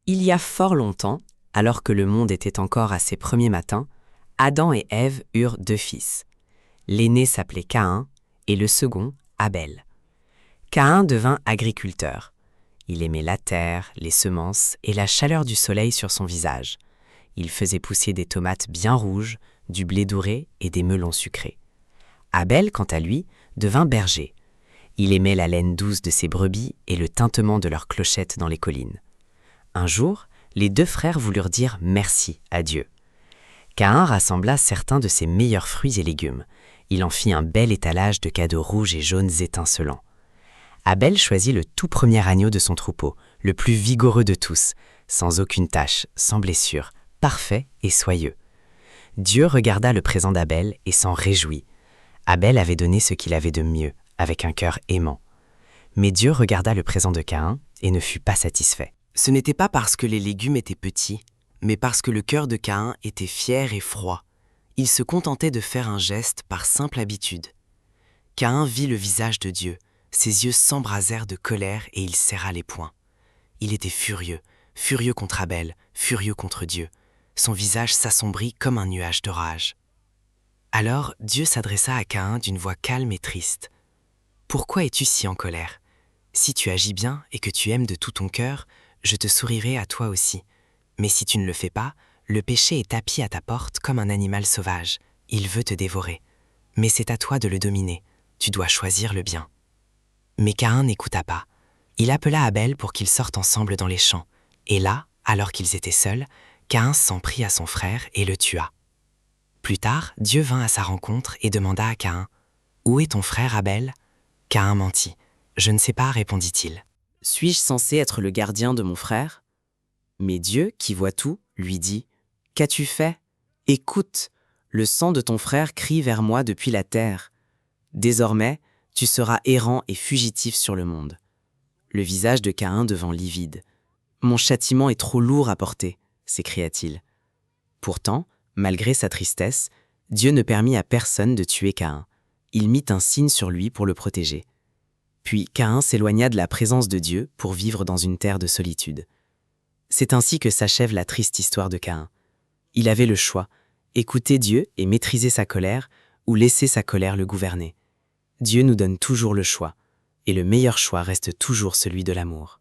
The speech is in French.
Il y a fort longtemps, alors que le monde était encore à ses premiers matins, Adam et Ève eurent 2 fils. L'aîné s'appelait Caïn et le second Abel. Caïn devint agriculteur. Il aimait la terre, les semences et la chaleur du soleil sur son visage. Il faisait pousser des tomates bien rouges, du blé doré et des melons sucrés. Abel, quant à lui, devint berger. Il aimait la laine douce de ses brebis et le tintement de leurs clochettes dans les collines. Un jour, les 2 frères voulurent dire merci à Dieu. Caïn rassembla certains de ses meilleurs fruits et légumes. Il en fit un bel étalage de cadeaux rouges et jaunes étincelants. Abel choisit le tout premier agneau de son troupeau, le plus vigoureux de tous, sans aucune tache, sans blessure, parfait et soyeux. Dieu regarda le présent d'Abel et s'en réjouit. Abel avait donné ce qu'il avait de mieux, avec un cœur aimant. Mais Dieu regarda le présent de Caïn et ne fut pas satisfait. Ce n'était pas parce que les légumes étaient petits, mais parce que le cœur de Caïn était fier et froid. Il se contentait de faire un geste par simple habitude. Caïn vit le visage de Dieu, ses yeux s'embrasèrent de colère et il serra les poings. Il était furieux, furieux contre Abel, furieux contre Dieu. Son visage s'assombrit comme un nuage de rage. Alors Dieu s'adressa à Caïn d'une voix calme et triste. « Pourquoi es-tu si en colère ? Si tu agis bien et que tu aimes de tout ton cœur, je te sourirai à toi aussi. Mais si tu ne le fais pas, le péché est tapis à ta porte comme un animal sauvage. Il veut te dévorer. Mais c'est à toi de le dominer. Tu dois choisir le bien. » Mais Caïn n'écouta pas. Il appela Abel pour qu'ils sortent ensemble dans les champs. Et là, alors qu'ils étaient seuls, Caïn s'en prit à son frère et le tua. Plus tard, Dieu vint à sa rencontre et demanda à Caïn « Où est ton frère Abel ?» Caïn mentit. « Je ne sais pas, répondit-il. Suis-je censé être le gardien de mon frère ? Mais Dieu, qui voit tout, lui dit « Qu'as-tu fait ? Écoute, le sang de ton frère crie vers moi depuis la terre. Désormais, tu seras errant et fugitif sur le monde. » Le visage de Caïn devint livide. « Mon châtiment est trop lourd à porter, » s'écria-t-il. Pourtant, malgré sa tristesse, Dieu ne permit à personne de tuer Caïn. Il mit un signe sur lui pour le protéger. Puis Caïn s'éloigna de la présence de Dieu pour vivre dans une terre de solitude. C'est ainsi que s'achève la triste histoire de Caïn. Il avait le choix, écouter Dieu et maîtriser sa colère, ou laisser sa colère le gouverner. Dieu nous donne toujours le choix, et le meilleur choix reste toujours celui de l'amour.